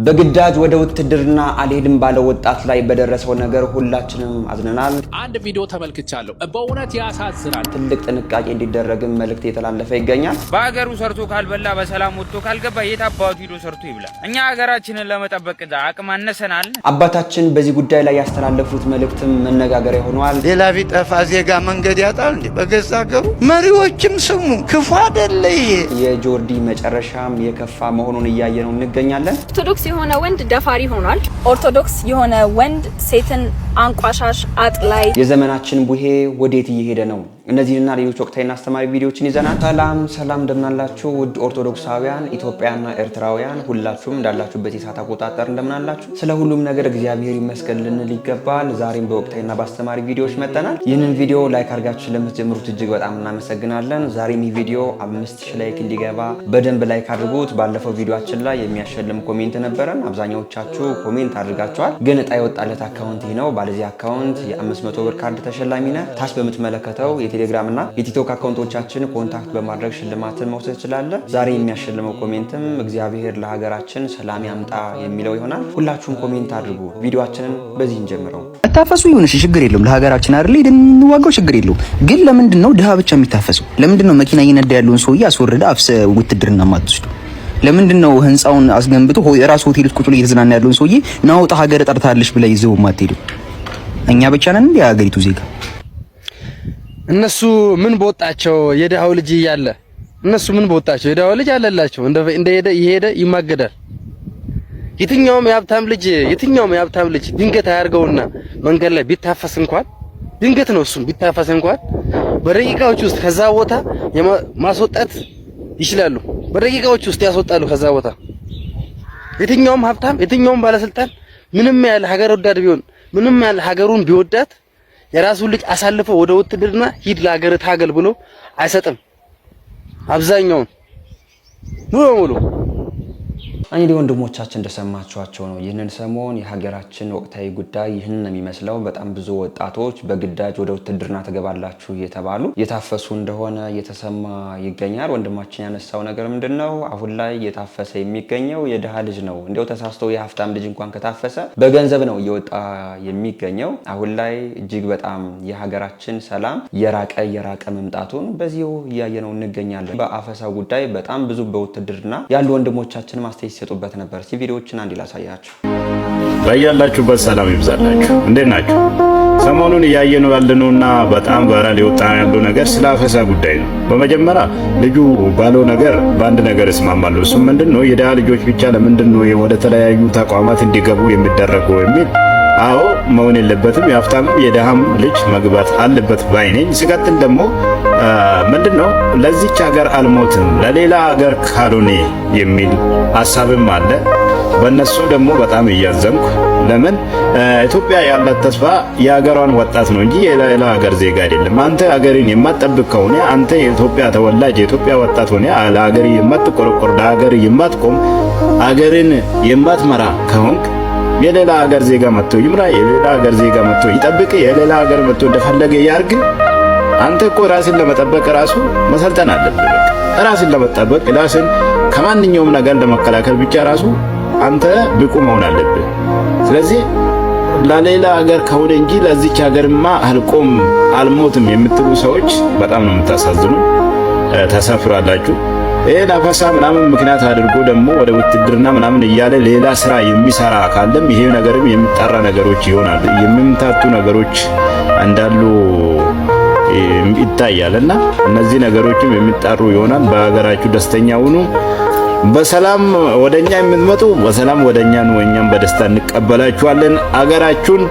በግዳጅ ወደ ውትድርና አልሄድም ባለው ወጣት ላይ በደረሰው ነገር ሁላችንም አዝነናል። አንድ ቪዲዮ ተመልክቻለሁ። በእውነት ያሳዝናል። ትልቅ ጥንቃቄ እንዲደረግም መልእክት የተላለፈ ይገኛል። በሀገሩ ሰርቶ ካልበላ በሰላም ወጥቶ ካልገባ የት አባቱ ሂዶ ሰርቶ ይብላ? እኛ ሀገራችንን ለመጠበቅ አቅም አነሰናል። አባታችን በዚህ ጉዳይ ላይ ያስተላለፉት መልእክትም መነጋገሪያ ሆኗል። ሌላ ቢጠፋ ዜጋ መንገድ ያጣል እንዴ? በገዛ ሀገሩ መሪዎችም ስሙ ክፉ አይደለ ይሄ። የጆርዲ መጨረሻም የከፋ መሆኑን እያየነው እንገኛለን። ኦርቶዶክስ የሆነ ወንድ ደፋሪ ሆኗል። ኦርቶዶክስ የሆነ ወንድ ሴትን አንቋሻሽ አጥላይ። የዘመናችን ቡሄ ወዴት እየሄደ ነው? እነዚህና ሌሎች ወቅታዊና አስተማሪ ቪዲዮዎችን ይዘናል። ሰላም እንደምናላችሁ ውድ ኦርቶዶክሳውያን ኢትዮጵያና ኤርትራውያን ሁላችሁም እንዳላችሁበት የሰዓት አቆጣጠር እንደምናላችሁ። ስለ ሁሉም ነገር እግዚአብሔር ይመስገን ልንል ይገባል። ዛሬም በወቅታዊና በአስተማሪ ቪዲዮዎች መጥተናል። ይህንን ቪዲዮ ላይክ አድርጋችሁ ለምትጀምሩት እጅግ በጣም እናመሰግናለን። ዛሬም ይህ ቪዲዮ 5000 ላይክ እንዲገባ በደንብ ላይክ አድርጉት። ባለፈው ቪዲዮአችን ላይ የሚያሸልም ኮሜንት ነበረን። አብዛኛዎቻችሁ ኮሜንት አድርጋችኋል። ግን እጣ የወጣለት አካውንት ይህ ነው። ባለዚህ አካውንት የ500 ብር ካርድ ተሸላሚ ነህ። ታች በምትመለከተው የቴሌግራም እና የቲክቶክ አካውንቶቻችን ኮንታክት በማድረግ ሽልማትን መውሰድ ትችላለህ። ዛሬ የሚያሸልመው ኮሜንትም እግዚአብሔር ለሀገራችን ሰላም ያምጣ የሚለው ይሆናል። ሁላችሁም ኮሜንት አድርጉ። ቪዲዮአችንን በዚህ እንጀምረው። ታፈሱ ይሁን እሺ፣ ችግር የለውም። ለሀገራችን አይደል እንዋጋው፣ ችግር የለውም። ግን ለምንድን ነው ድሃ ብቻ የሚታፈሰው? ለምንድን ነው መኪና እየነዳ ያለውን ሰውዬ አስወርደ አፍሰ ውትድርና ማትወስዱ? ለምንድን ነው ህንጻውን አስገንብቶ የራሱ ሆቴል ውስጥ ቁጭ ብሎ እየተዝናና ያለውን ሰውዬ ናውጣ ሀገር ጠርታለሽ ብለ ይዘው ማትሄዱ? እኛ ብቻ ነን እንዴ ሀገሪቱ ዜጋ? እነሱ ምን በወጣቸው የደሃው ልጅ እያለ እነሱ ምን በወጣቸው የደሃው ልጅ አለላቸው እንደሄደ ይሄደ ይማገዳል። የትኛውም የሀብታም ልጅ ድንገት አያርገውና መንገድ ላይ ቢታፈስ እንኳን ድንገት ነው እሱም ቢታፈስ እንኳን በደቂቃዎች ውስጥ ከዛ ቦታ ማስወጣት ይችላሉ። በደቂቃዎች ውስጥ ያስወጣሉ ከዛ ቦታ። የትኛውም ሀብታም የትኛውም ባለስልጣን ምንም ያህል ሀገር ወዳድ ቢሆን ምንም ያህል ሀገሩን ቢወዳት የራሱን ልጅ አሳልፎ ወደ ውትድርና ሂድ ለሀገር ታገል ብሎ አይሰጥም። አብዛኛውን ሙሉ እንግዲህ ወንድሞቻችን እንደሰማችኋቸው ነው። ይህንን ሰሞን የሀገራችን ወቅታዊ ጉዳይ ይህንን ነው የሚመስለው። በጣም ብዙ ወጣቶች በግዳጅ ወደ ውትድርና ተገባላችሁ እየተባሉ የታፈሱ እንደሆነ እየተሰማ ይገኛል። ወንድማችን ያነሳው ነገር ምንድነው? አሁን ላይ እየታፈሰ የሚገኘው የድሃ ልጅ ነው። እንዲያው ተሳስቶ የሀብታም ልጅ እንኳን ከታፈሰ በገንዘብ ነው እየወጣ የሚገኘው። አሁን ላይ እጅግ በጣም የሀገራችን ሰላም የራቀ መምጣቱን በዚሁ እያየነው እንገኛለን። በአፈሳው ጉዳይ በጣም ብዙ በውትድርና ያሉ ወንድሞቻችን ማስተያየት ሲሰጡበት ነበር። ቪዲዮዎችን አንድ ላሳያችሁ። በያላችሁበት ሰላም ይብዛላችሁ። እንዴት ናችሁ? ሰሞኑን እያየነው ያለነውና በጣም ቫይራል የወጣ ያለው ነገር ስለ አፈሳ ጉዳይ ነው። በመጀመሪያ ልጁ ባለው ነገር በአንድ ነገር እስማማለሁ። እሱም ምንድነው የድሃ ልጆች ብቻ ለምንድነው ወደ ተለያዩ ተቋማት እንዲገቡ የሚደረገው የሚል አዎ መሆን የለበትም። የሀብታም የድሃም ልጅ መግባት አለበት ባይ ነኝ። ሲቀጥል ደግሞ ምንድነው ለዚች ሀገር አልሞትም ለሌላ ሀገር ካልሆነ የሚል ሐሳብም አለ። በእነሱ ደግሞ በጣም እያዘንኩ ለምን ኢትዮጵያ ያላት ተስፋ የሀገሯን ወጣት ነው እንጂ የሌላ ሀገር ዜጋ አይደለም። አንተ ሀገርን የማትጠብቅ ከሆነ አንተ የኢትዮጵያ ተወላጅ የኢትዮጵያ ወጣት ሆነ ለሀገር የማትቆረቆር ለሀገር የማትቆም ሀገርን የማትመራ ከሆንክ የሌላ ሀገር ዜጋ መጥቶ ይምራ፣ የሌላ ሀገር ዜጋ መጥቶ ይጠብቅ፣ የሌላ ሀገር መጥቶ እንደፈለገ ያርግ። አንተ እኮ ራስን ለመጠበቅ ራሱ መሰልጠን አለብህ። በቃ ራስን ለመጠበቅ ራስን ከማንኛውም ነገር ለመከላከል ብቻ ራሱ አንተ ብቁ መሆን አለብህ። ስለዚህ ለሌላ ሀገር ከሆነ እንጂ ለዚች ሀገርማ አልቆም አልሞትም የምትሉ ሰዎች በጣም ነው የምታሳዝኑ። ተሳፍራላችሁ። ይሄን አፈሳ ምናምን ምክንያት አድርጎ ደግሞ ወደ ውትድርና ምናምን እያለ ሌላ ስራ የሚሰራ ካለም ይሄ ነገርም የሚጣራ ነገሮች ይሆናል። የሚምታቱ ነገሮች እንዳሉ ይታያልና እነዚህ ነገሮችም የሚጣሩ ይሆናል። በሀገራችሁ ደስተኛ ሁኑ። በሰላም ወደኛ የምትመጡ በሰላም ወደኛ ነው፣ እኛም በደስታ እንቀበላችኋለን። አገራችሁን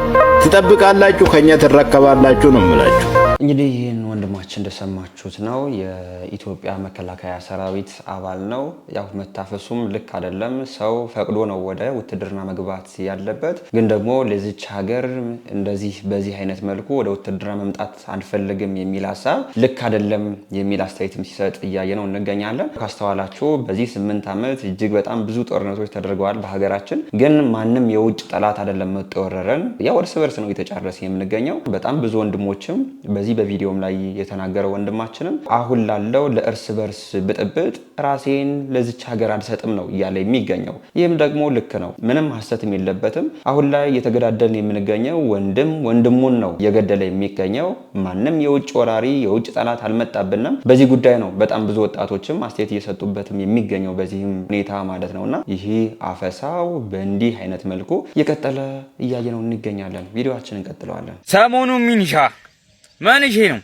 ትጠብቃላችሁ፣ ከኛ ትረከባላችሁ ነው የምላችሁ። እንግዲህ ይህን ወንድማችን እንደሰማችሁት ነው። የኢትዮጵያ መከላከያ ሰራዊት አባል ነው። ያው መታፈሱም ልክ አይደለም። ሰው ፈቅዶ ነው ወደ ውትድርና መግባት ያለበት። ግን ደግሞ ለዚች ሀገር እንደዚህ በዚህ አይነት መልኩ ወደ ውትድርና መምጣት አንፈልግም የሚል ሀሳብ ልክ አይደለም የሚል አስተያየትም ሲሰጥ እያየ ነው እንገኛለን። ካስተዋላችሁ በዚህ 8 ዓመት እጅግ በጣም ብዙ ጦርነቶች ተደርገዋል በሀገራችን። ግን ማንም የውጭ ጠላት አይደለም መጥቶ የወረረን። ያው እርስ በርስ ነው እየተጫረሰ የምንገኘው። በጣም ብዙ ወንድሞችም በዚህ በቪዲዮም ላይ የተናገረው ወንድማችንም አሁን ላለው ለእርስ በርስ ብጥብጥ ራሴን ለዚች ሀገር አልሰጥም ነው እያለ የሚገኘው። ይህም ደግሞ ልክ ነው፣ ምንም ሐሰትም የለበትም። አሁን ላይ የተገዳደልን የምንገኘው ወንድም ወንድሙን ነው እየገደለ የሚገኘው። ማንም የውጭ ወራሪ የውጭ ጠላት አልመጣብንም። በዚህ ጉዳይ ነው በጣም ብዙ ወጣቶችም አስተያየት እየሰጡበትም የሚገኘው በዚህም ሁኔታ ማለት ነውና ይህ አፈሳው በእንዲህ አይነት መልኩ እየቀጠለ እያየነው እንገኛለን። ቪዲዮአችንን እንቀጥለዋለን። ሰሞኑ ሚኒሻ መንሼ ነው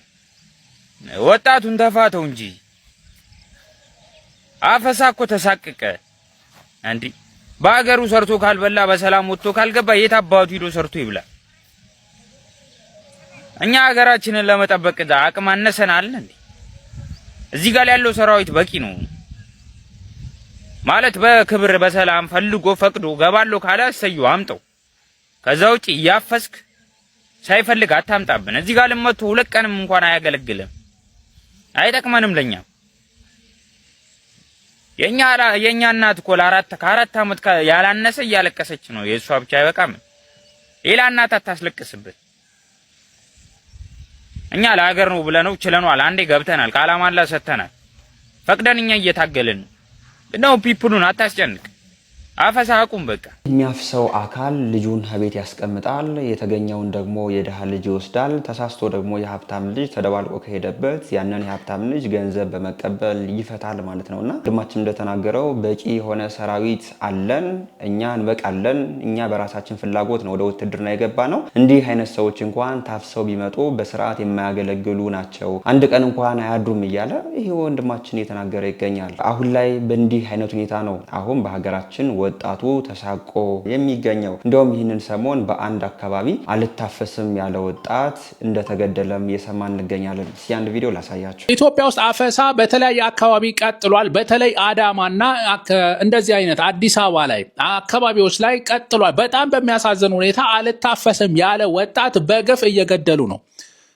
ወጣቱን ተፋተው እንጂ አፈሳ እኮ ተሳቀቀ እንዴ! በአገሩ ሰርቶ ካልበላ በሰላም ወጥቶ ካልገባ የት አባቱ ሄዶ ሰርቶ ይብላ? እኛ ሀገራችንን ለመጠበቅ አቅም አነሰናል እንዴ? እዚህ ጋር ያለው ሰራዊት በቂ ነው ማለት በክብር በሰላም ፈልጎ ፈቅዶ ገባሎ ካለ እሰየው አምጠው። ከዛ ውጪ እያፈስክ ሳይፈልግ አታምጣብን። እዚህ ጋር ለመቶ 2 ቀንም እንኳን አያገለግልም፣ አይጠቅመንም ለኛ። የኛ እናት እኮ ከአራት ዓመት ያላነሰ እያለቀሰች ነው። የእሷ ብቻ አይበቃም፣ ሌላ እናት አታስለቅስብን። እኛ ለሀገር ነው ብለነው ችለናል። አንዴ ገብተናል፣ ካላማላ ሰተናል፣ ፈቅደን እኛ እየታገልን ነው። ፒፕሉን አታስጨንቅ። አፈሳ አቁም በቃ። የሚያፍሰው አካል ልጁን ከቤት ያስቀምጣል፣ የተገኘውን ደግሞ የድሃ ልጅ ይወስዳል። ተሳስቶ ደግሞ የሀብታም ልጅ ተደባልቆ ከሄደበት ያንን የሀብታም ልጅ ገንዘብ በመቀበል ይፈታል ማለት ነውና ወንድማችን እንደተናገረው በቂ የሆነ ሰራዊት አለን፣ እኛ እንበቃለን፣ እኛ በራሳችን ፍላጎት ነው ወደ ውትድርና የገባ ነው። እንዲህ አይነት ሰዎች እንኳን ታፍሰው ቢመጡ በስርዓት የማያገለግሉ ናቸው፣ አንድ ቀን እንኳን አያድሩም እያለ ይሄ ወንድማችን እየተናገረ ይገኛል። አሁን ላይ በእንዲህ አይነት ሁኔታ ነው አሁን በሀገራችን ወጣቱ ተሳቆ የሚገኘው። እንደውም ይህንን ሰሞን በአንድ አካባቢ አልታፈስም ያለ ወጣት እንደተገደለም እየሰማን እንገኛለን። እስኪ አንድ ቪዲዮ ላሳያችሁ። ኢትዮጵያ ውስጥ አፈሳ በተለያየ አካባቢ ቀጥሏል። በተለይ አዳማና እንደዚህ አይነት አዲስ አበባ ላይ አካባቢዎች ላይ ቀጥሏል። በጣም በሚያሳዝን ሁኔታ አልታፈስም ያለ ወጣት በግፍ እየገደሉ ነው።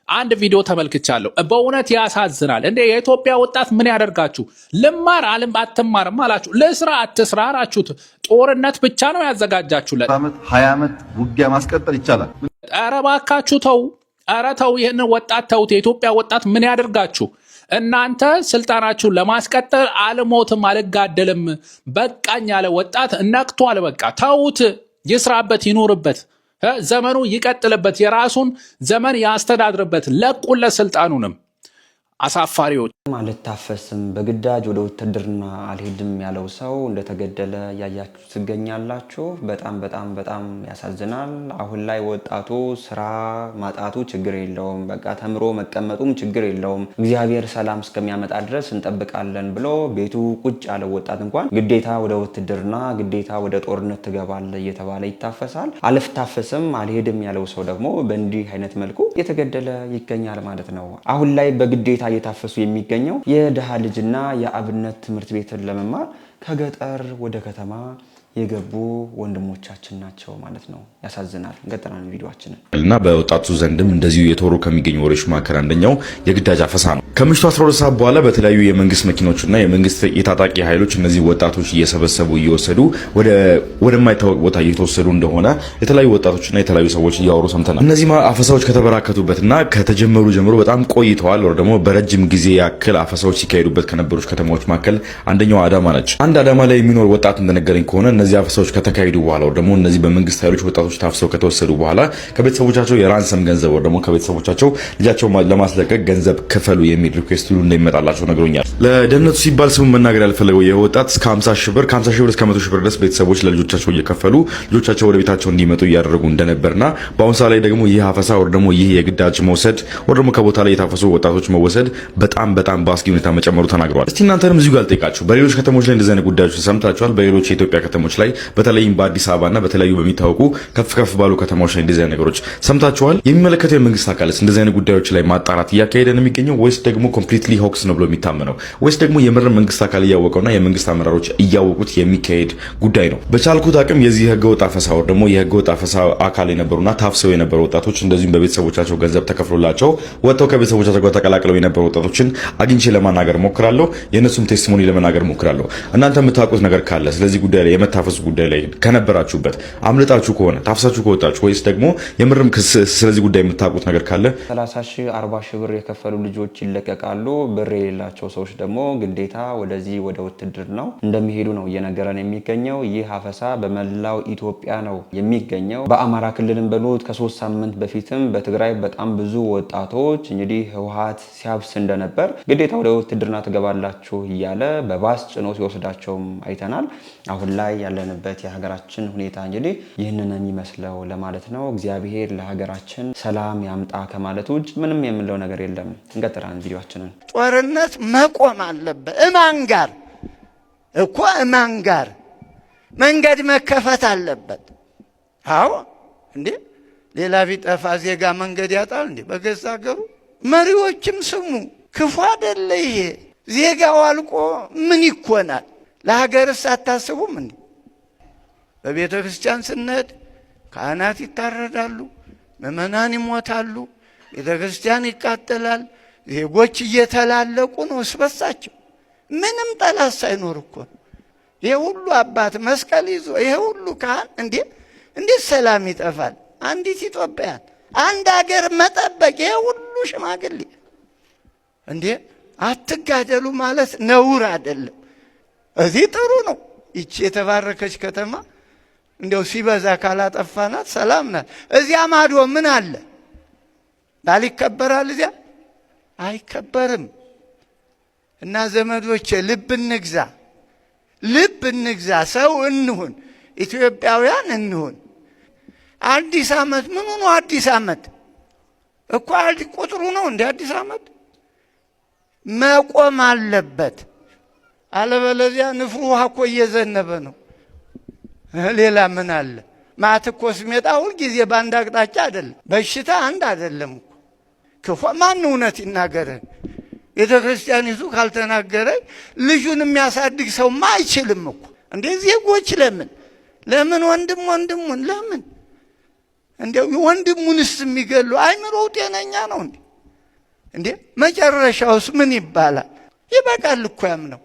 አንድ ቪዲዮ ተመልክቻለሁ። በእውነት ያሳዝናል። እንዴ የኢትዮጵያ ወጣት ምን ያደርጋችሁ? ልማር አትማርም አላችሁ፣ ለስራ አትስራ አላችሁት። ጦርነት ብቻ ነው ያዘጋጃችሁለት። 20 ዓመት ውጊያ ማስቀጠል ይቻላል። ኧረ እባካችሁ ተው፣ ኧረ ተው፣ ይህንን ወጣት ተውት። የኢትዮጵያ ወጣት ምን ያደርጋችሁ? እናንተ ስልጣናችሁን ለማስቀጠል አልሞትም አልጋደልም በቃኝ ያለ ወጣት ነቅቷል። በቃ ተውት፣ ይስራበት፣ ይኖርበት፣ ዘመኑ ይቀጥልበት፣ የራሱን ዘመን ያስተዳድርበት። ለቁለት ስልጣኑንም። አሳፋሪዎች አልታፈስም በግዳጅ ወደ ውትድርና አልሄድም ያለው ሰው እንደተገደለ ያያችሁ ትገኛላችሁ። በጣም በጣም በጣም ያሳዝናል። አሁን ላይ ወጣቱ ስራ ማጣቱ ችግር የለውም፣ በቃ ተምሮ መቀመጡም ችግር የለውም፣ እግዚአብሔር ሰላም እስከሚያመጣ ድረስ እንጠብቃለን ብሎ ቤቱ ቁጭ ያለው ወጣት እንኳን ግዴታ ወደ ውትድርና ግዴታ ወደ ጦርነት ትገባለ እየተባለ ይታፈሳል። አልታፈስም አልሄድም ያለው ሰው ደግሞ በእንዲህ አይነት መልኩ እየተገደለ ይገኛል ማለት ነው። አሁን ላይ በግዴታ እየታፈሱ የሚገኘው የድሃ ልጅና የአብነት ትምህርት ቤትን ለመማር ከገጠር ወደ ከተማ የገቡ ወንድሞቻችን ናቸው ማለት ነው። ያሳዝናል። እንቀጥላለን ቪዲዮአችንን እና በወጣቱ ዘንድም እንደዚሁ የተወሩ ከሚገኙ ወሬዎች መካከል አንደኛው የግዳጅ አፈሳ ነው። ከምሽቱ 12 ሰዓት በኋላ በተለያዩ የመንግስት መኪኖችና የመንግስት የታጣቂ ኃይሎች እነዚህ ወጣቶች እየሰበሰቡ እየወሰዱ ወደማይታወቅ ቦታ እየተወሰዱ እንደሆነ የተለያዩ ወጣቶችና የተለያዩ ሰዎች እያወሩ ሰምተናል። እነዚህ አፈሳዎች ከተበራከቱበትና ከተጀመሩ ጀምሮ በጣም ቆይተዋል። ወር ደግሞ በረጅም ጊዜ ያክል አፈሳዎች ሲካሄዱበት ከነበሩት ከተማዎች መካከል አንደኛው አዳማ ነች። አንድ አዳማ ላይ የሚኖር ወጣት እንደነገረኝ ከሆነ እነዚህ አፈሳዎች ከተካሄዱ በኋላ ወር ደግሞ እነዚህ በመንግስት ኃይሎች ወጣቶች ታፍሰው ከተወሰዱ በኋላ ከቤተሰቦቻቸው የራንሰም ገንዘብ ወር ደግሞ ከቤተሰቦቻቸው ልጃቸው ለማስለቀቅ ገንዘብ ክፈሉ የሚል ሪኩዌስት ሁሉ እንደሚመጣላቸው ነግሮኛል። ለደህንነቱ ሲባል ስሙ መናገር ያልፈለገው ይህ ወጣት እስከ 50 ሺህ ብር ከ50 ሺህ ብር እስከ 100 ሺህ ብር ድረስ ቤተሰቦች ለልጆቻቸው እየከፈሉ ልጆቻቸው ወደ ቤታቸው እንዲመጡ እያደረጉ እንደነበርና በአሁን ሰዓት ላይ ደግሞ ይህ አፈሳ ወር ደግሞ ይህ የግዳጅ መውሰድ ወር ደግሞ ከቦታ ላይ የታፈሱ ወጣቶች መወሰድ በጣም በአስጊ ሁኔታ መጨመሩ ተናግረዋል። እስቲ እናንተንም እዚሁ ጋር ልጠይቃችሁ። በሌሎች ከተሞች ላይ እንደዚህ አይነት ጉዳዮች ሰምታችኋል? በሌሎች የኢትዮጵያ ከተሞች ላይ በተለይም በአዲስ አበባና በተለያዩ በሚታወቁ ከፍ ባሉ ከተማዎች ላይ እንደዚህ አይነት ነገሮች ሰምታችኋል? የሚመለከተው የመንግስት አካልስ እንደዚህ አይነት ጉዳዮች ላይ ማጣራት እያካሄደ ነው የሚገኘው ወይስ ደግሞ ኮምፕሊትሊ ሆክስ ነው ብሎ የሚታመነው ወይስ ደግሞ የምር መንግስት አካል እያወቀውና የመንግስት አመራሮች እያወቁት የሚካሄድ ጉዳይ ነው? በቻልኩት አቅም የዚህ ህገወጥ አፈሳ ወር ደግሞ የህገወጥ አፈሳ አካል የነበሩና ታፍሰው የነበሩ ወጣቶች እንደዚሁም በቤተሰቦቻቸው ገንዘብ ተከፍሎላቸው ወጥተው ከቤተሰቦቻቸው ጋር ተቀላቅለው የነበሩ ወጣቶችን አግኝቼ ለማናገር ሞክራለሁ። የነሱም ቴስቲሞኒ ለመናገር ሞክራለሁ። እናንተ የምታውቁት ነገር ካለ ስለዚህ ጉዳይ ላይ የመታፈሱ ጉዳይ ላይ ከነበራችሁበት አምልጣችሁ ከሆነ ታፍሳችሁ ከወጣችሁ ወይስ ደግሞ የምርም ስለዚህ ጉዳይ የምታውቁት ነገር ካለ 30 ሺህ 40 ሺህ ብር የከፈሉ ልጆች ይለቀቃሉ። ብር የሌላቸው ሰዎች ደግሞ ግዴታ ወደዚህ ወደ ውትድርናው እንደሚሄዱ ነው እየነገረን የሚገኘው። ይህ አፈሳ በመላው ኢትዮጵያ ነው የሚገኘው። በአማራ ክልልም በሉት ከ3 ሳምንት በፊትም በትግራይ በጣም ብዙ ወጣቶች እንግዲህ ህወሓት ሲያብስ እንደነበር ግዴታ ወደ ውትድርና ትገባላችሁ እያለ በባስ ጭኖ ሲወስዳቸውም አይተናል። አሁን ላይ ያለንበት የሀገራችን ሁኔታ እንግዲህ ይህንን የሚመስለው ለማለት ነው። እግዚአብሔር ለሀገራችን ሰላም ያምጣ ከማለት ውጭ ምንም የምንለው ነገር የለም። እንቀጥላለን ቪዲዮአችንን። ጦርነት መቆም አለበት። እማን ጋር እኮ እማን ጋር መንገድ መከፈት አለበት። አዎ እንዴ ሌላ ቢጠፋ ዜጋ መንገድ ያጣል እንዴ? በገዛ ሀገሩ መሪዎችም ስሙ፣ ክፉ አይደለ ይሄ። ዜጋው አልቆ ምን ይኮናል? ለሀገርስ አታስቡም እንዴ? በቤተ ክርስቲያን ስንሄድ ካህናት ይታረዳሉ፣ ምዕመናን ይሞታሉ፣ ቤተ ክርስቲያን ይቃጠላል። ዜጎች እየተላለቁ ነው እስበሳቸው። ምንም ጠላት ሳይኖር እኮ ይሄ ሁሉ አባት መስቀል ይዞ ይሄ ሁሉ ካህን እንዴት ሰላም ይጠፋል? አንዲት ኢትዮጵያን አንድ ሀገር መጠበቅ ይሄ ሁሉ ሽማግሌ እንዴ አትጋደሉ ማለት ነውር አይደለም። እዚህ ጥሩ ነው። ይቺ የተባረከች ከተማ እንደው ሲበዛ ካላጠፋናት ሰላም ናት። እዚያ ማዶ ምን አለ? ባል ይከበራል፣ እዚያ አይከበርም። እና ዘመዶቼ ልብ እንግዛ፣ ሰው እንሁን፣ ኢትዮጵያውያን እንሁን። አዲስ ዓመት ምን ሆኖ አዲስ ዓመት እኮ ቁጥሩ ነው እንደ አዲስ ዓመት መቆም አለበት። አለበለዚያ ንፍሩ ውሃ እኮ እየዘነበ ነው። ሌላ ምን አለ? ማት እኮ ስሜጣ ሁልጊዜ በአንድ አቅጣጫ አይደለም። በሽታ አንድ አይደለም እኮ። ክፉ ማን እውነት ይናገረን? ቤተ ክርስቲያኒቱ ካልተናገረ ልጁን የሚያሳድግ ሰውማ አይችልም እኮ። እንዴ ዜጎች ለምን ወንድሙን ለምን እንደው ወንድሙንስ የሚገሉ አይምሮው ጤነኛ ነው እንዴ? መጨረሻውስ ምን ይባላል? ይበቃል እኮ ያምነው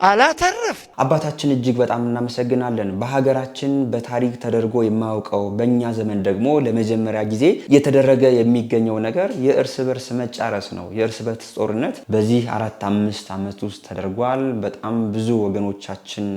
አላተረፍ። አባታችን እጅግ በጣም እናመሰግናለን። በሀገራችን በታሪክ ተደርጎ የማያውቀው በእኛ ዘመን ደግሞ ለመጀመሪያ ጊዜ እየተደረገ የሚገኘው ነገር የእርስ በርስ መጫረስ ነው። የእርስ በርስ ጦርነት በዚህ 4-5 ዓመት ውስጥ ተደርጓል። በጣም ብዙ ወገኖቻችን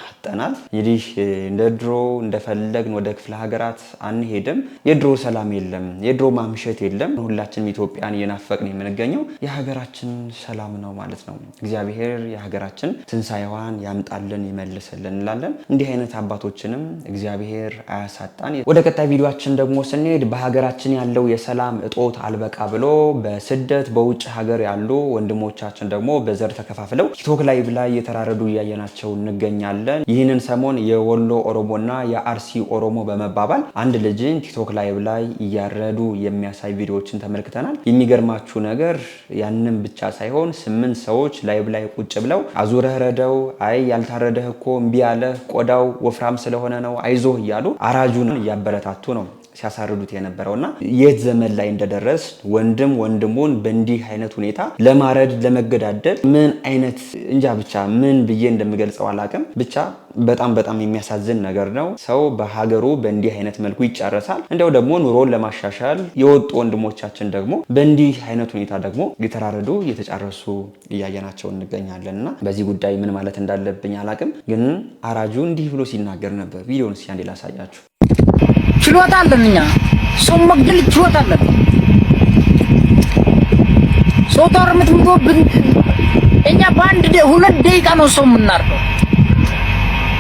አጠናል። እንግዲህ እንደ ድሮ እንደፈለግን ወደ ክፍለ ሀገራት አንሄድም። የድሮ ሰላም የለም፣ የድሮ ማምሸት የለም። ሁላችንም ኢትዮጵያን እየናፈቅን የምንገኘው የሀገራችን ሰላም ነው ማለት ነው። እግዚአብሔር የሀገራችን ትንሳኤዋን ያምጣልን ይመልስልን እንላለን። እንዲህ አይነት አባቶችንም እግዚአብሔር አያሳጣን። ወደ ቀጣይ ቪዲዮአችን ደግሞ ስንሄድ በሀገራችን ያለው የሰላም እጦት አልበቃ ብሎ በስደት በውጭ ሀገር ያሉ ወንድሞቻችን ደግሞ በዘር ተከፋፍለው ቲክቶክ ላይ እየተራረዱ እያየናቸው እንገኛለን። ይህንን ሰሞን የወሎ ኦሮሞና የአርሲ ኦሮሞ በመባባል አንድ ልጅን ቲክቶክ ላይ እያረዱ የሚያሳይ ቪዲዮዎችን ተመልክተናል። የሚገርማችሁ ነገር ያንን ብቻ ሳይሆን 8 ሰዎች ላይ ቁጭ ብለው አዙረህ ረደው፣ አይ ያልታረደህ እኮ እምቢ ያለ ቆዳው ወፍራም ስለሆነ ነው አይዞህ እያሉ አራጁን እያበረታቱ ነው ሲያሳርዱት የነበረውና የት ዘመን ላይ እንደደረስ ወንድም ወንድሙን በእንዲህ አይነት ሁኔታ ለማረድ ለመገዳደል ምን አይነት እንጃ ብቻ ምን ብዬ እንደምገልጸው አላቅም። ብቻ በጣም የሚያሳዝን ነገር ነው። ሰው በሀገሩ በእንዲህ አይነት መልኩ ይጫረሳል። እንደው ደግሞ ኑሮን ለማሻሻል የወጡ ወንድሞቻችን ደግሞ በእንዲህ አይነት ሁኔታ ደግሞ እየተራረዱ እየተጫረሱ እያየናቸው እንገኛለንና በዚህ ጉዳይ ምን ማለት እንዳለብኝ አላቅም። ግን አራጁ እንዲህ ብሎ ሲናገር ነበር። ቪዲዮውን እስኪ አንዴ ላሳያችሁ። ችሎታ አለን እኛ ሰው መግደል ችሎታ አለን። ሰው ጦርነት ምትወብን እኛ በ2 ደቂቃ ነው ሰው የምናርደው።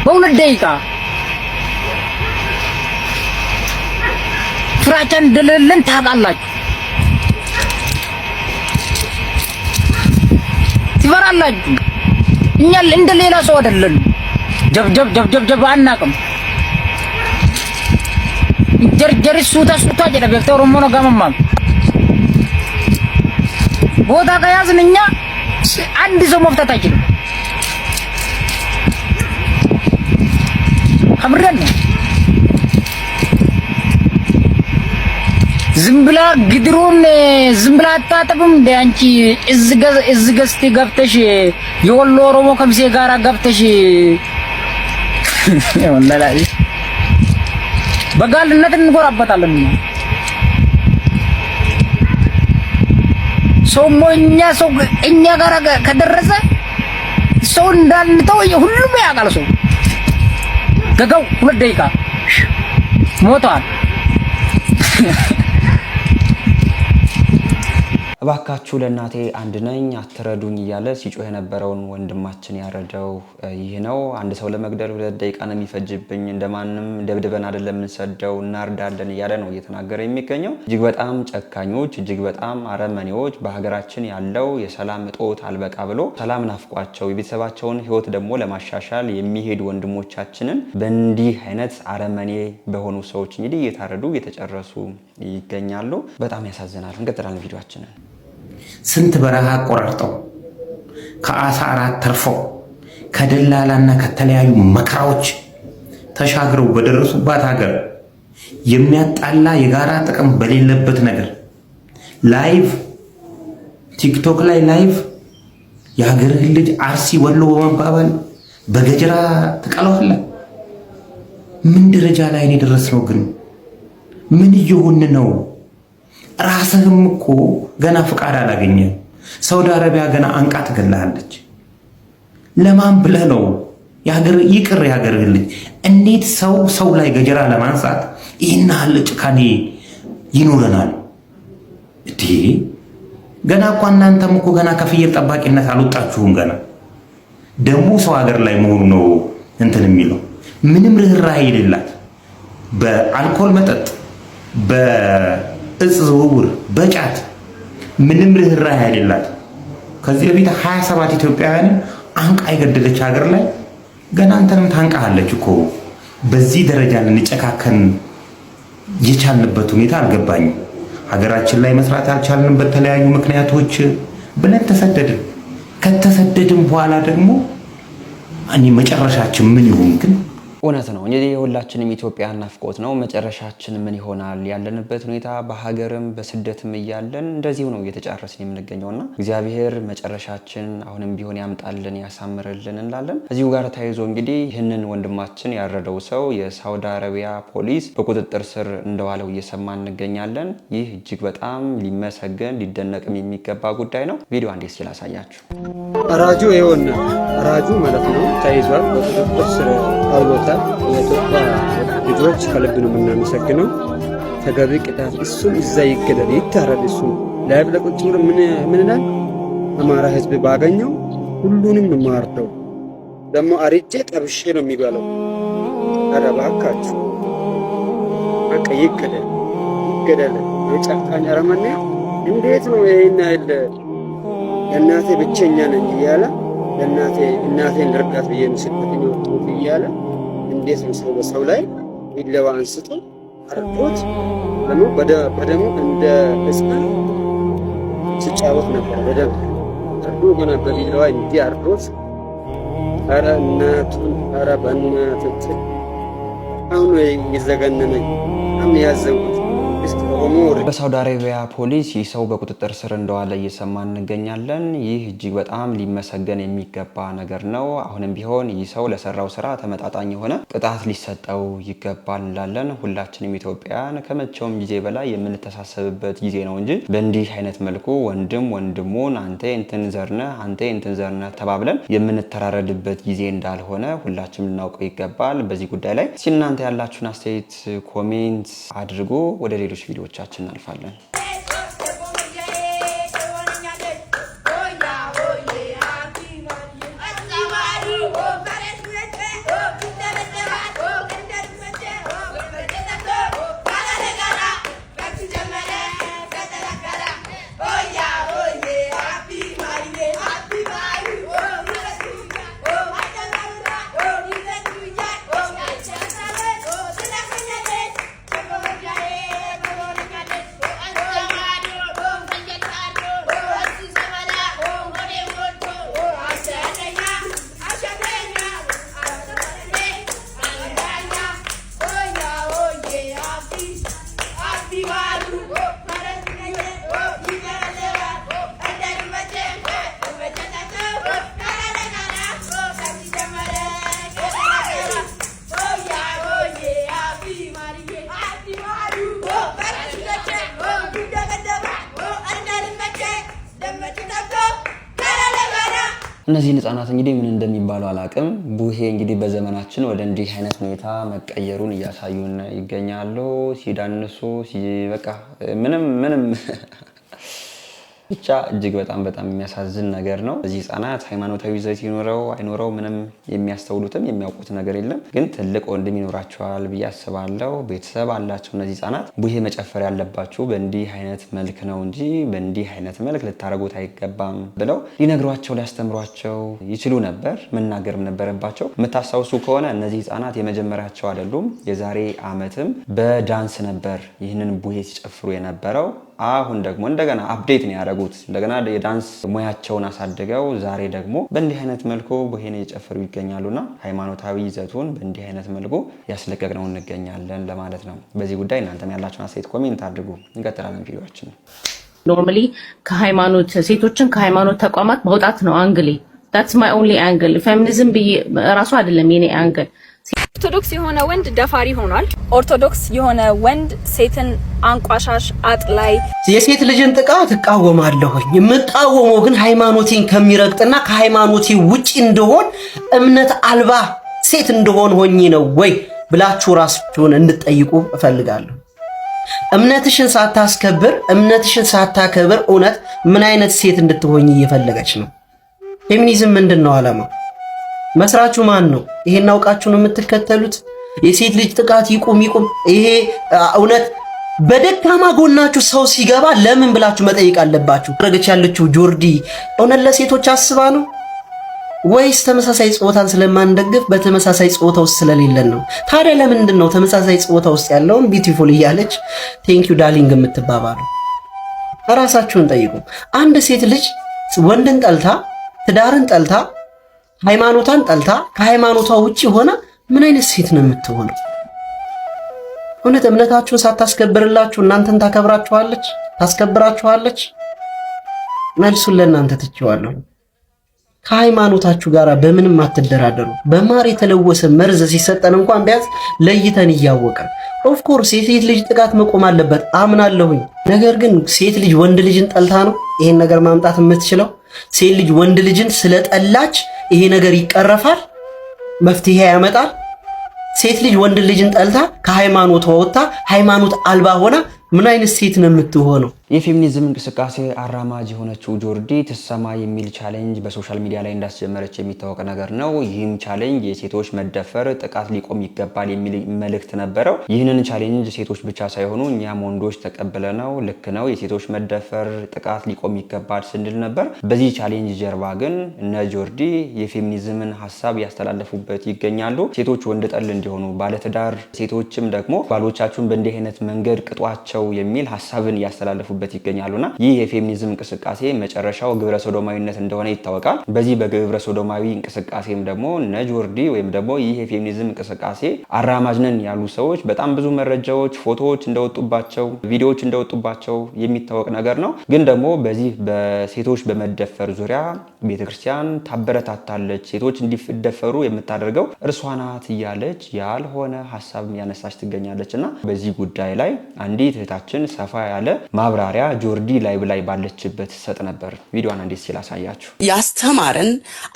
በ2 ደቂቃ ፍራቻ እንደሌለን ታውቃላችሁ። ትፈራላችሁ። እኛ እንደ ሌላ ሰው አይደለም። ጀብ አናውቅም። ጀርጀሪ ሱታ ጀደ በክተ ኦሮሞ ነው ጋመማ ቦታ ከያዝን እኛ አንድ ሰው መፍታት አይችልም። አብረን ዝም ብላ ግድሩን ዝም ብላ አታጥብም እንደ አንቺ እዝ ገዝቴ ገብተሽ የወሎ ኦሮሞ ከምሴ ጋራ ገብተሽ ወላሂ በጋልነት እንጎራበታለን። ሰው እኛ ጋራ ከደረሰ ሰው እንዳንተው ሁሉም ያውቃል። ሰው ገጋው 2 ደቂቃ ሞቷል። እባካችሁ ለእናቴ አንድ ነኝ አትረዱኝ እያለ ሲጮህ የነበረውን ወንድማችን ያረደው ይህ ነው። አንድ ሰው ለመግደል 2 ደቂቃ ነው የሚፈጅብኝ፣ እንደማንም ደብድበን አይደለም እንሰደው እናርዳለን እያለ ነው እየተናገረ የሚገኘው። እጅግ በጣም ጨካኞች፣ እጅግ በጣም አረመኔዎች፣ በሀገራችን ያለው የሰላም እጦት አልበቃ ብሎ ሰላም ናፍቋቸው የቤተሰባቸውን ሕይወት ደግሞ ለማሻሻል የሚሄዱ ወንድሞቻችንን በእንዲህ አይነት አረመኔ በሆኑ ሰዎች እንግዲህ እየታረዱ እየተጨረሱ ይገኛሉ። በጣም ያሳዝናል። እንቀጥላለን ቪዲዮአችንን። ስንት በረሃ ቆራርጠው ከአሳ አራት ተርፈው ከደላላና ከተለያዩ መከራዎች ተሻግረው በደረሱባት ሀገር የሚያጣላ የጋራ ጥቅም በሌለበት ነገር ላይቭ ቲክቶክ ላይ ላይቭ የሀገርህ ልጅ አርሲ ወሎ በመባባል በገጀራ ትቀለዋለህ። ምን ደረጃ ላይ ነው የደረስነው? ግን ምን እየሆን ነው? ራስህም እኮ ገና ፍቃድ አላገኘም። ሳውዲ አረቢያ ገና አንቃ ትገላለች። ለማን ብለህ ነው? ይቅር የሀገር ልጅ እንዴት ሰው ላይ ገጀራ ለማንሳት ይህን ያህል ጭካኔ ይኖረናል? እዴ ገና እኮ እናንተም እኮ ገና ከፍየል ጠባቂነት አልወጣችሁም። ገና ደግሞ ሰው ሀገር ላይ መሆኑ ነው እንትን የሚለው ምንም ርህራሄ የሌላት በአልኮል መጠጥ እጽ ዝውውር በጫት ምንም ርህራሄ የሌላት ከዚህ በፊት 27 ኢትዮጵያውያንን አንቃ የገደለች ሀገር ላይ ገና አንተንም ታንቃለች እኮ። በዚህ ደረጃ ልንጨካከን የቻልንበት ሁኔታ አልገባኝም። ሀገራችን ላይ መስራት ያልቻልንም በተለያዩ ምክንያቶች ብለን ተሰደድን። ከተሰደድን በኋላ ደግሞ መጨረሻችን ምን ይሁን ግን? እውነት ነው እንግዲህ የሁላችንም ኢትዮጵያ ናፍቆት ነው። መጨረሻችን ምን ይሆናል? ያለንበት ሁኔታ በሀገርም በስደትም እያለን እንደዚሁ ነው እየተጫረስን የምንገኘውና እግዚአብሔር መጨረሻችን አሁንም ቢሆን ያምጣልን ያሳምርልን እንላለን። እዚሁ ጋር ተያይዞ እንግዲህ ይህንን ወንድማችን ያረደው ሰው የሳውዲ አረቢያ ፖሊስ በቁጥጥር ስር እንደዋለው እየሰማን እንገኛለን። ይህ እጅግ በጣም ሊመሰገን ሊደነቅም የሚገባ ጉዳይ ነው። ቪዲዮ አንዴ እስኪ ላሳያችሁ። አራጁ ይኸውና አራጁ ማለት ነው ተይዟል፣ በቁጥጥር ስር አውሎታል። የኢትዮጵያ ልጆች ከልብ ነው የምናመሰግነው። ተገቢ ቅጣት እሱም እዛ ይገደል ይታረድ። እሱም ላይ ብለቁጭ ብሎ ምን ይላል? አማራ ህዝብ ባገኘው ሁሉንም ነው ማርደው፣ ደግሞ አርጄ ጠብሼ ነው የሚበላው። ኧረ እባካችሁ በቃ ይገደል። የጨካኝ አረመኔ እንዴት ነው ይሄን አይደለ? እናቴ ብቸኛ ነኝ እያለ እናቴን ልርዳት ብዬ ምስክት ነው እያለ እንዴት ነው ሰው በሰው ላይ ቢላዋ አንስቶ አርዶት በደሙ እንደ ሕፃን ሲጫወት ነበር። በደሙ አርዶ ገና በቢላዋ እንዲህ አርዶት፣ ኧረ እናቱን ኧረ በእናትህ አሁን ይዘገነነኝ አሁን ያዘንኩት። በሳውዲ አረቢያ ፖሊስ ይህ ሰው በቁጥጥር ስር እንደዋለ እየሰማን እንገኛለን። ይህ እጅግ በጣም ሊመሰገን የሚገባ ነገር ነው። አሁንም ቢሆን ይህ ሰው ለሰራው ስራ ተመጣጣኝ የሆነ ቅጣት ሊሰጠው ይገባል እንላለን። ሁላችንም ኢትዮጵያውያን ከመቼውም ጊዜ በላይ የምንተሳሰብበት ጊዜ ነው እንጂ በእንዲህ አይነት መልኩ ወንድም ወንድሙን አንተ እንትን ዘርነ ተባብለን የምንተራረድበት ጊዜ እንዳልሆነ ሁላችንም ልናውቀው ይገባል። በዚህ ጉዳይ ላይ እናንተ ያላችሁን አስተያየት ኮሜንት አድርጉ። ወደ ሌሎች ቪዲዮዎቻችን እናልፋለን። እነዚህ ህፃናት እንግዲህ ምን እንደሚባሉ አላቅም። ቡሄ እንግዲህ በዘመናችን ወደ እንዲህ አይነት ሁኔታ መቀየሩን እያሳዩን ይገኛሉ። ሲዳንሱ በቃ ምንም ብቻ እጅግ በጣም የሚያሳዝን ነገር ነው። እዚህ ህፃናት ሃይማኖታዊ ይዘት ይኖረው አይኖረው ምንም የሚያስተውሉትም የሚያውቁት ነገር የለም። ግን ትልቅ ወንድም ይኖራቸዋል ብዬ አስባለሁ። ቤተሰብ አላቸው። እነዚህ ህፃናት ቡሄ መጨፈር ያለባችሁ በእንዲህ አይነት መልክ ነው እንጂ በእንዲህ አይነት መልክ ልታረጉት አይገባም ብለው ሊነግሯቸው ሊያስተምሯቸው ይችሉ ነበር። መናገርም ነበረባቸው። የምታስታውሱ ከሆነ እነዚህ ህፃናት የመጀመሪያቸው አይደሉም። የዛሬ ዓመትም በዳንስ ነበር ይህንን ቡሄ ሲጨፍሩ የነበረው። አሁን ደግሞ እንደገና አፕዴት ነው ያደረጉት። እንደገና የዳንስ ሙያቸውን አሳድገው ዛሬ ደግሞ በእንዲህ አይነት መልኩ ቡሄን እየጨፈሩ ይገኛሉና ሃይማኖታዊ ይዘቱን በእንዲህ አይነት መልኩ ያስለቀቅነው እንገኛለን ለማለት ነው። በዚህ ጉዳይ እናንተም ያላችሁን አስተያየት ኮሜንት አድርጉ። እንቀጥላለን ቪዲዮአችን። ኖርማሊ ከሃይማኖት ሴቶችን ከሃይማኖት ተቋማት ማውጣት ነው አንግሌ። that's my only angle ፌሚኒዝም ራሱ አይደለም የኔ አንግል። ኦርቶዶክስ የሆነ ወንድ ደፋሪ ሆኗል። ኦርቶዶክስ የሆነ ወንድ ሴትን አንቋሻሽ አጥላይ። የሴት ልጅን ጥቃት እቃወማለሁኝ። የምቃወመው ግን ሃይማኖቴን ከሚረግጥና ከሃይማኖቴ ውጪ እንደሆን እምነት አልባ ሴት እንደሆን ሆኜ ነው ወይ ብላችሁ ራሳችሁን እንድትጠይቁ እፈልጋለሁ። እምነትሽን ሳታስከብር እምነትሽን ሳታከብር እውነት ምን አይነት ሴት እንድትሆኝ እየፈለገች ነው? ፌሚኒዝም ምንድነው ዓላማው? መስራቹ ማን ነው? ይሄን አውቃችሁ ነው የምትከተሉት? የሴት ልጅ ጥቃት ይቁም። ይሄ እውነት በደካማ ጎናችሁ ሰው ሲገባ ለምን ብላችሁ መጠየቅ አለባችሁ። ረገች ያለችው ጆርዲ እውነት ለሴቶች አስባ ነው ወይስ ተመሳሳይ ጾታን ስለማንደግፍ በተመሳሳይ ጾታ ውስጥ ስለሌለን ነው? ታዲያ ለምንድን ነው ተመሳሳይ ጾታ ውስጥ ያለውን ቢዩቲፉል እያለች ቴንክ ዩ ዳርሊንግ የምትባባለው? ራሳችሁን ጠይቁ። አንድ ሴት ልጅ ወንድን ጠልታ ትዳርን ጠልታ ሃይማኖቷን ጠልታ ከሃይማኖቷ ውጪ ሆና ምን አይነት ሴት ነው የምትሆነው? እውነት እምነታችሁን ሳታስከብርላችሁ እናንተን ታከብራችኋለች? ታስከብራችኋለች? መልሱን ለእናንተ ትቼዋለሁ። ከሃይማኖታችሁ ጋር በምንም አትደራደሩ። በማር የተለወሰ መርዝ ሲሰጠን እንኳን ቢያንስ ለይተን እያወቀን ኦፍ ኮርስ የሴት ልጅ ጥቃት መቆም አለበት አምናለሁኝ። ነገር ግን ሴት ልጅ ወንድ ልጅን ጠልታ ነው ይሄን ነገር ማምጣት የምትችለው? ሴት ልጅ ወንድ ልጅን ስለጠላች ይሄ ነገር ይቀረፋል? መፍትሄ ያመጣል? ሴት ልጅ ወንድ ልጅን ጠልታ ከሃይማኖቷ ወጥታ ሃይማኖት አልባ ሆና ምን አይነት ሴት ነው የምትሆነው? የፌሚኒዝም እንቅስቃሴ አራማጅ የሆነችው ጆርዲ ትሰማ የሚል ቻሌንጅ በሶሻል ሚዲያ ላይ እንዳስጀመረች የሚታወቅ ነገር ነው። ይህም ቻሌንጅ የሴቶች መደፈር ጥቃት ሊቆም ይገባል የሚል መልእክት ነበረው። ይህንን ቻሌንጅ ሴቶች ብቻ ሳይሆኑ እኛም ወንዶች ተቀብለ ነው ልክ ነው የሴቶች መደፈር ጥቃት ሊቆም ይገባል ስንል ነበር። በዚህ ቻሌንጅ ጀርባ ግን እነ ጆርዲ የፌሚኒዝምን ሀሳብ ያስተላለፉበት ይገኛሉ። ሴቶች ወንድ ጠል እንዲሆኑ፣ ባለትዳር ሴቶችም ደግሞ ባሎቻችሁን በእንዲህ አይነት መንገድ ቅጧቸው የሚል ሀሳብን ያስተላለፉበት ይገኛሉና ይህ የፌሚኒዝም እንቅስቃሴ መጨረሻው ግብረ ሶዶማዊነት እንደሆነ ይታወቃል። በዚህ በግብረ ሶዶማዊ እንቅስቃሴም ደግሞ እነ ጆርዲ ወይም ደግሞ ይህ የፌሚኒዝም እንቅስቃሴ አራማጅ ነን ያሉ ሰዎች በጣም ብዙ መረጃዎች፣ ፎቶዎች እንደወጡባቸው፣ ቪዲዮዎች እንደወጡባቸው የሚታወቅ ነገር ነው። ግን ደግሞ በዚህ በሴቶች በመደፈር ዙሪያ ቤተክርስቲያን ታበረታታለች፣ ሴቶች እንዲደፈሩ የምታደርገው እርሷ ናት እያለች ያልሆነ ሀሳብ ያነሳች ትገኛለችና በዚህ ጉዳይ ላይ አንዲት እህታችን ሰፋ ያለ ማብራሪያ ጆርዲ ላይ ባለችበት ሰጥ ነበር። ቪዲዮዋን እንዴት ሲል አሳያችሁ። ያስተማረን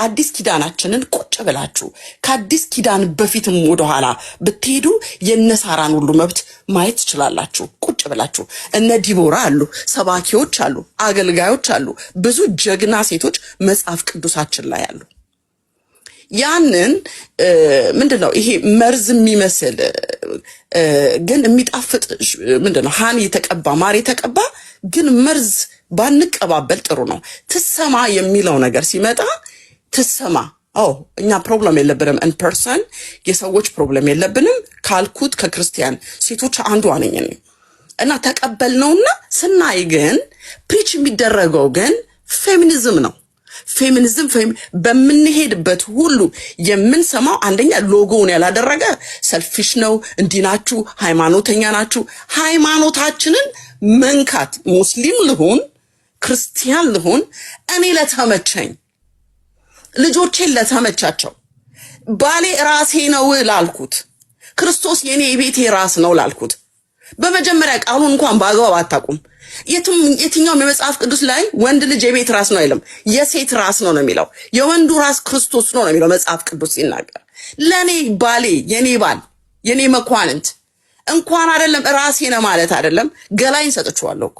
አዲስ ኪዳናችንን ቁጭ ብላችሁ ከአዲስ ኪዳን በፊትም ወደኋላ ብትሄዱ የነሳራን ሁሉ መብት ማየት ትችላላችሁ። ቁጭ ብላችሁ እነ ዲቦራ አሉ፣ ሰባኪዎች አሉ፣ አገልጋዮች አሉ፣ ብዙ ጀግና ሴቶች መጽሐፍ ቅዱሳችን ላይ አሉ። ያንን ምንድነው ይሄ መርዝ የሚመስል ግን የሚጣፍጥ ምንድነው ሃኒ የተቀባ ማር የተቀባ ግን መርዝ ባንቀባበል ጥሩ ነው። ትሰማ የሚለው ነገር ሲመጣ ትሰማ እኛ ፕሮብለም የለብንም። ኢን ፐርሰን የሰዎች ፕሮብለም የለብንም። ካልኩት ከክርስቲያን ሴቶች አንዷ ነኝ እና ተቀበልነውና ስናይ ግን ፕሪች የሚደረገው ግን ፌሚኒዝም ነው። ፌሚኒዝም በምንሄድበት ሁሉ የምንሰማው አንደኛ ሎጎውን ያላደረገ ሰልፊሽ ነው፣ እንዲናችሁ ሃይማኖተኛ ናችሁ። ሃይማኖታችንን መንካት ሙስሊም ልሁን ክርስቲያን ልሁን እኔ ለተመቸኝ ልጆቼን ለተመቻቸው ባሌ ራሴ ነው ላልኩት ክርስቶስ የኔ የቤቴ ራስ ነው ላልኩት በመጀመሪያ ቃሉን እንኳን በአግባብ አታውቁም። የትኛውም የመጽሐፍ ቅዱስ ላይ ወንድ ልጅ የቤት ራስ ነው አይልም፣ የሴት ራስ ነው የሚለው። የወንዱ ራስ ክርስቶስ ነው የሚለው መጽሐፍ ቅዱስ ሲናገር። ለኔ ባሌ፣ የኔ ባል፣ የኔ መኳንንት እንኳን አይደለም ራሴ ነው ማለት አይደለም፣ ገላይን ሰጥቼዋለሁ እኮ፣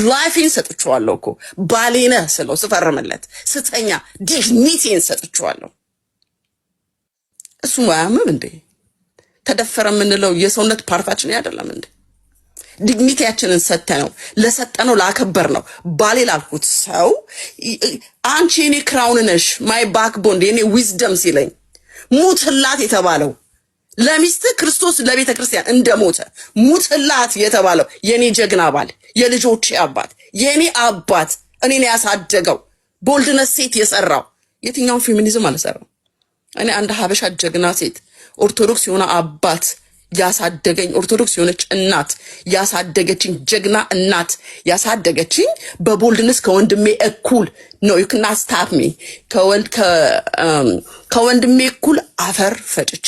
ላይፌን ሰጥቼዋለሁ እኮ። ባሌ ነህ ስለው ስፈርምለት ስተኛ ዲግኒቲን ሰጥቼዋለሁ። እሱ ማያምም እንዴ? ተደፈረ የምንለው የሰውነት ፓርታችን አይደለም እንዴ? ዲግኒቲያችንን ሰተነው ለሰጠነው ላከበር ነው። ባሌ ላልኩት ሰው አንቺ የኔ ክራውን ነሽ ማይ ባክቦን የኔ ዊዝደም ሲለኝ ሙትላት የተባለው ለሚስት ክርስቶስ ለቤተ ክርስቲያን እንደሞተ ሙትላት የተባለው የኔ ጀግና ባል፣ የልጆቼ አባት፣ የኔ አባት፣ እኔን ያሳደገው ቦልድነስ ሴት የሰራው የትኛውን ፌሚኒዝም አልሰራው። እኔ አንድ ሀበሻ ጀግና ሴት ኦርቶዶክስ የሆነ አባት ያሳደገኝ፣ ኦርቶዶክስ የሆነች እናት ያሳደገችኝ፣ ጀግና እናት ያሳደገችኝ በቦልድነስ ከወንድሜ እኩል ነው። you cannot stop me ከወንድሜ እኩል አፈር ፈጭቼ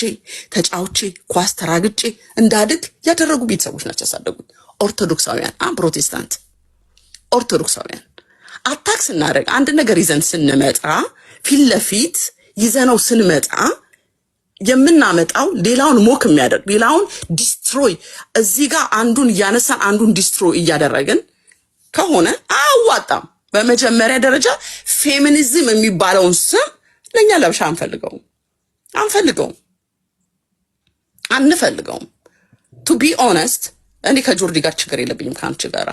ተጫውቼ ኳስ ተራግጬ እንዳድግ ያደረጉ ቤተሰቦች ናቸው ያሳደጉኝ። ኦርቶዶክሳውያን ፕሮቴስታንት ኦርቶዶክሳውያን አታክ ስናደርግ አንድ ነገር ይዘን ስንመጣ ፊት ለፊት ይዘነው ስንመጣ የምናመጣው ሌላውን ሞክ የሚያደርግ ሌላውን ዲስትሮይ እዚህ ጋር አንዱን እያነሳን አንዱን ዲስትሮይ እያደረግን ከሆነ አዋጣም። በመጀመሪያ ደረጃ ፌሚኒዝም የሚባለውን ስም ለኛ ለብሻ አንፈልገውም። ቱ ቢ ኦነስት እኔ ከጆርዲ ጋር ችግር የለብኝም ካንቺ ጋር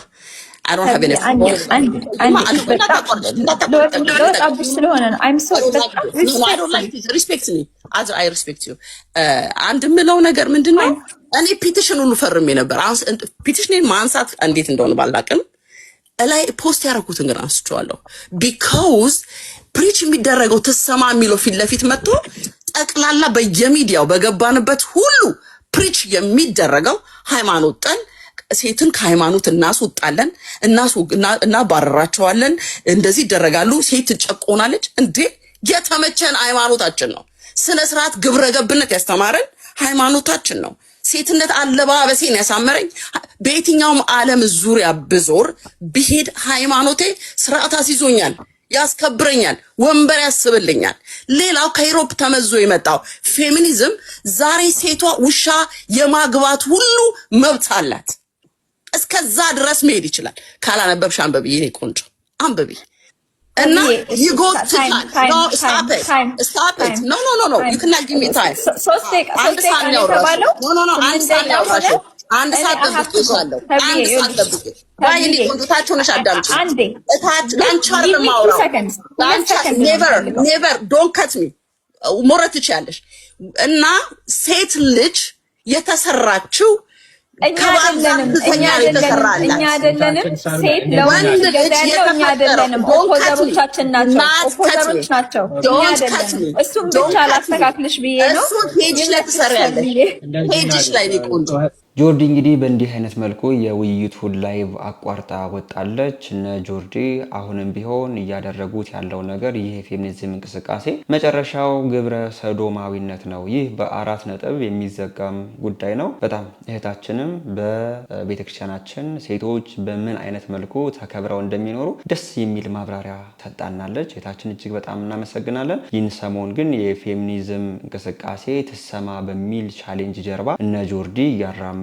I don't have any respect me as I respect you. አንድ ምለው ነገር ምንድነው? እኔ ፒቲሽኑን ፈርሜ ነበር። ፒቲሽኔን ማንሳት እንዴት እንደሆነ ባላቅም ላይ ፖስት ያደረኩትን ግን አንስቼዋለሁ። because ፕሪች የሚደረገው ተሰማ የሚለው ፊት ለፊት መጥቶ ጠቅላላ በየሚዲያው በገባንበት ሁሉ ፕሪች የሚደረገው ሃይማኖት ጠል ሴትን ከሃይማኖት እናስወጣለን፣ እናባረራቸዋለን፣ እንደዚህ ይደረጋሉ፣ ሴት ትጨቆናለች። እንዴ የተመቸን ሃይማኖታችን ነው። ስነ ስርዓት ግብረ ገብነት ያስተማረን ሃይማኖታችን ነው። ሴትነት አለባበሴን ያሳመረኝ በየትኛውም ዓለም ዙሪያ ብዞር ብሄድ ሃይማኖቴ ስርዓት አስይዞኛል፣ ያስከብረኛል፣ ወንበር ያስብልኛል። ሌላው ከዩሮፕ ተመዞ የመጣው ፌሚኒዝም ዛሬ ሴቷ ውሻ የማግባት ሁሉ መብት አላት። እስከዛ ድረስ መሄድ ይችላል። ካላነበብሽ አንበቢ የኔ ቆንጆ አንበቢ እና ይጎትታል። no stop it no you cannot give me time አንድ ሰዓት ነው የተባለው። no አንድ ሰዓት ነው ያወራሽው። አንድ ሰዓት ጠብቄሻለሁ። አንድ ሰዓት ጠብቄ ባይ የኔ ቆንጆ ታችሁ ነሽ። አዳምጪ እታች ላንቺ አይደለም ማውራው never don't cut me ሞረት ትችያለሽ። እና ሴት ልጅ የተሰራችው እኛ አይደለንም ሴት ለወንድ ገዳያለው እኛ አይደለንም። ኦፖዘሮቻችን ናቸው። እሱም ብቻ ላስተካክልሽ ብዬ ነው። እሱ ፔጅ ላይ ትሰሪያለሽ። ፔጅሽ ላይ ነው ቆንጆ። ጆርዲ እንግዲህ በእንዲህ አይነት መልኩ የውይይቱን ላይቭ አቋርጣ ወጣለች። እነ ጆርዲ አሁንም ቢሆን እያደረጉት ያለው ነገር ይህ የፌሚኒዝም እንቅስቃሴ መጨረሻው ግብረ ሰዶማዊነት ነው። ይህ በ4 ነጥብ የሚዘጋም ጉዳይ ነው። በጣም እህታችንም በቤተክርስቲያናችን ሴቶች በምን አይነት መልኩ ተከብረው እንደሚኖሩ ደስ የሚል ማብራሪያ ሰጣናለች። እህታችን እጅግ በጣም እናመሰግናለን። ይህን ሰሞን ግን የፌሚኒዝም እንቅስቃሴ ትሰማ በሚል ቻሌንጅ ጀርባ እነ ጆርዲ ያራመዱት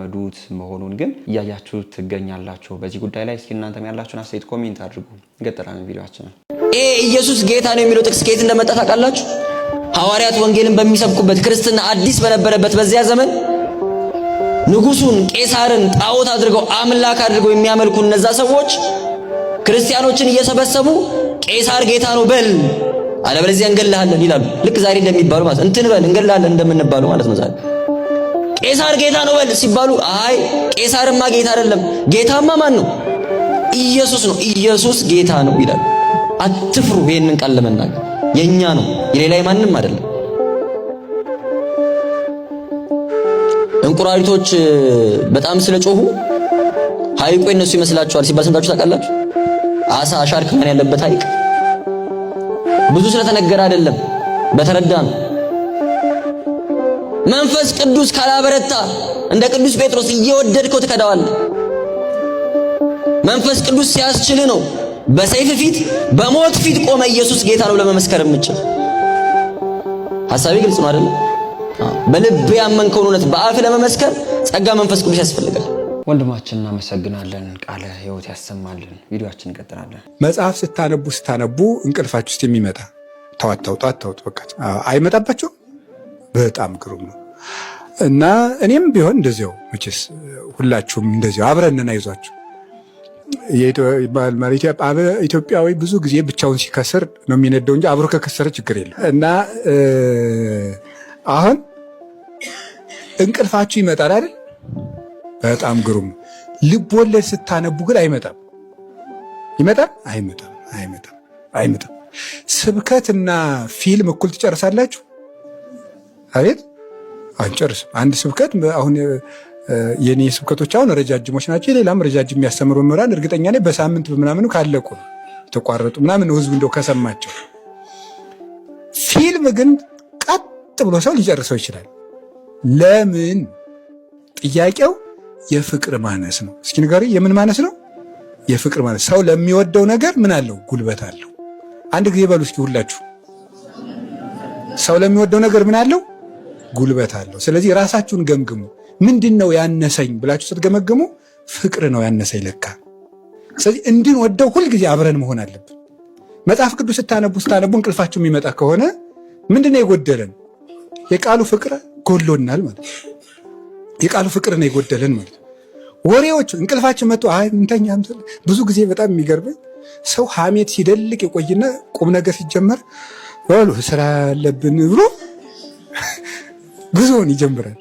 መሆኑን ግን እያያችሁ ትገኛላችሁ። በዚህ ጉዳይ ላይ እስኪ እናንተም ያላችሁን አስተያየት ኮሜንት አድርጉ። እንቀጥላለን ቪዲዮአችንን። ኢየሱስ ጌታ ነው የሚለው ጥቅስ ከየት እንደመጣ ታውቃላችሁ? ሐዋርያት ወንጌልን በሚሰብኩበት ክርስትና አዲስ በነበረበት በዚያ ዘመን ንጉሱን ቄሳርን ጣዖት አድርገው አምላክ አድርገው የሚያመልኩ እነዛ ሰዎች ክርስቲያኖችን እየሰበሰቡ ቄሳር ጌታ ነው በል አለበለዚያ እንገላለን ይላሉ። ልክ ዛሬ እንደሚባሉ ማለት እንትን በል እንገላለን እንደምንባሉ ማለት ነው። ዛሬ ቄሳር ጌታ ነው በል ሲባሉ አይ ቄሳርማ ጌታ አይደለም፣ ጌታማ ማን ነው? ኢየሱስ ነው። ኢየሱስ ጌታ ነው ይላሉ። አትፍሩ፣ ይሄንን ቃል ለመናገር የኛ ነው፣ የሌላ ማንንም አይደለም። እንቁራሪቶች በጣም ስለጮሁ ሐይቁ እነሱ ይመስላችኋል ሲባል ሰምታችሁ ታውቃላችሁ? አሳ ሻርክ ማን ያለበት ሐይቅ ብዙ ስለተነገረ አይደለም፣ በተረዳ ነው። መንፈስ ቅዱስ ካላበረታ እንደ ቅዱስ ጴጥሮስ እየወደድከው ትከዳዋለህ። መንፈስ ቅዱስ ሲያስችል ነው በሰይፍ ፊት በሞት ፊት ቆመ ኢየሱስ ጌታ ነው ለመመስከር የምችል። ሐሳቤ ግልጽ ነው አይደል? በልብ ያመንከውን እውነት በአፍ ለመመስከር ጸጋ መንፈስ ቅዱስ ያስፈልጋል። ወንድማችን እናመሰግናለን። ቃለ ሕይወት ያሰማልን። ቪዲዮአችን እንቀጥላለን። መጽሐፍ ስታነቡ እንቅልፋችሁ ውስጥ የሚመጣ ተዋታውጣው በቃ አይመጣባችሁ። በጣም ግሩም ነው እና እኔም ቢሆን እንደዚያው መቼስ ሁላችሁም እንደዚያው አብረን አይዟችሁ። ኢትዮጵያዊ ብዙ ጊዜ ብቻውን ሲከስር ነው የሚነደው እንጂ አብሮ ከከሰረ ችግር የለም። እና አሁን እንቅልፋችሁ ይመጣል አይደል? በጣም ግሩም። ልብ ወለድ ስታነቡ ግን አይመጣም። ይመጣል? አይመጣም። ስብከትና ፊልም እኩል ትጨርሳላችሁ? አቤት አንጨርስም። አንድ ስብከት አሁን የኔ ስብከቶች አሁን ረጃጅሞች ናቸው። ሌላም ረጃጅም የሚያስተምሩ መምህራን እርግጠኛ ነኝ በሳምንት ምናምኑ ካለቁ ተቋረጡ ምናምን ህዝቡ እንደው ከሰማቸው። ፊልም ግን ቀጥ ብሎ ሰው ሊጨርሰው ይችላል። ለምን? ጥያቄው የፍቅር ማነስ ነው። እስኪ ንገሪ፣ የምን ማነስ ነው? የፍቅር ማነስ። ሰው ለሚወደው ነገር ምን አለው? ጉልበት አለው። አንድ ጊዜ በሉ እስኪ ሁላችሁ፣ ሰው ለሚወደው ነገር ምን አለው? ጉልበት አለው። ስለዚህ ራሳችሁን ገምግሙ። ምንድነው ያነሰኝ ብላችሁ ስትገመግሙ ፍቅር ነው ያነሰኝ ለካ። ስለዚህ እንድንወደው ሁልጊዜ አብረን መሆን አለብን። መጽሐፍ ቅዱስ ስታነቡ እንቅልፋችሁ የሚመጣ ከሆነ ምንድነው የጎደለን? የቃሉ ፍቅር ጎሎናል ማለት ነው። የቃሉ ፍቅር ነው የጎደለን ማለት ነው። ወሬዎቹ እንቅልፋችን መጥቶ እንተኛ። ብዙ ጊዜ በጣም የሚገርመኝ ሰው ሐሜት ሲደልቅ የቆይና ቁም ነገር ሲጀመር በሉ ስራ አለብን ብሎ ጉዞውን ይጀምራል።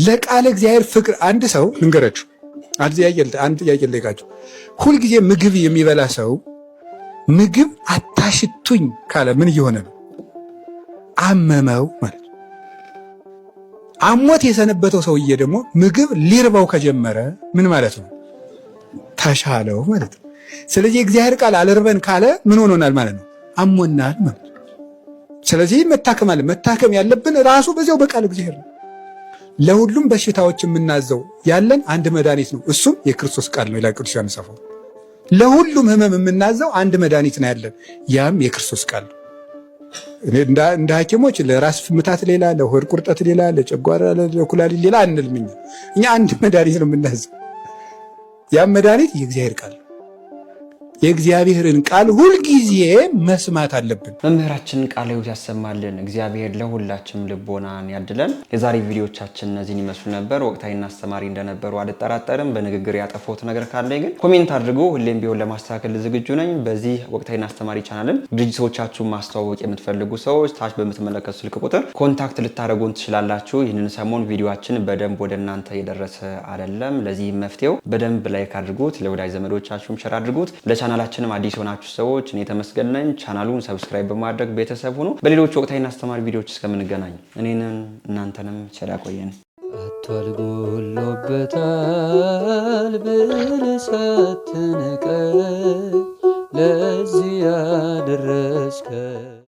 ለቃለ እግዚአብሔር ፍቅር አንድ ሰው ልንገራችሁ፣ አንድ ጥያቄ ልጠይቃችሁ። ሁልጊዜ ምግብ የሚበላ ሰው ምግብ አታሽቱኝ ካለ ምን እየሆነ ነው? አመመው ማለት ነው። አሞት የሰነበተው ሰውዬ ደግሞ ምግብ ሊርበው ከጀመረ ምን ማለት ነው? ተሻለው ማለት ነው። ስለዚህ የእግዚአብሔር ቃል አልርበን ካለ ምን ሆኖናል ማለት ነው? አሞናል ማለት ነው። ስለዚህ መታከም ያለብን ራሱ በዚያው በቃል እግዚአብሔር ነው። ለሁሉም በሽታዎች የምናዘው ያለን አንድ መድኃኒት ነው፣ እሱም የክርስቶስ ቃል ነው ይላል ቅዱስ ዮሐንስ አፈወርቅ። ለሁሉም ህመም የምናዘው አንድ መድኃኒት ነው ያለን፣ ያም የክርስቶስ ቃል ነው። እንደ ሐኪሞች ለራስ ምታት ሌላ፣ ለሆድ ቁርጠት ሌላ፣ ለጨጓራ ለኩላሊት ሌላ አንልም። እኛ አንድ መድኃኒት ነው የምናዘው፣ ያም መድኃኒት የእግዚአብሔር ቃል ነው። የእግዚአብሔርን ቃል ሁልጊዜ መስማት አለብን። መምህራችን ቃለ ሕይወት ያሰማልን። እግዚአብሔር ለሁላችንም ልቦናን ያድለን። የዛሬ ቪዲዮቻችን እነዚህን ይመስሉ ነበር። ወቅታዊና አስተማሪ እንደነበሩ አልጠራጠርም። በንግግር ያጠፋሁት ነገር ካለ ግን ኮሜንት አድርጉ። ሁሌም ቢሆን ለማስተካከል ዝግጁ ነኝ። በዚህ ወቅታዊና አስተማሪ ቻናልም ድርጅቶቻችሁን ማስተዋወቅ የምትፈልጉ ሰዎች ታች በምትመለከቱ ስልክ ቁጥር ኮንታክት ልታደርጉን ትችላላችሁ። ይህንን ሰሞን ቪዲዮአችን በደንብ ወደ እናንተ የደረሰ አይደለም። ለዚህ መፍትሄው በደንብ ላይክ አድርጉት፣ ለወዳጅ ዘመዶቻችሁም ሸር አድርጉት። ቻናላችንም አዲስ ሆናችሁ ሰዎች እኔ ተመስገን ነኝ። ቻናሉን ሰብስክራይብ በማድረግ ቤተሰብ ሁኑ። በሌሎች ወቅታዊና አስተማሪ ቪዲዮዎች እስከምንገናኝ እኔንም እናንተንም ቸር ያቆየን። አቷል ጎሎበታል ብልህ ሳትንቀኝ ለዚህ ያደረስከ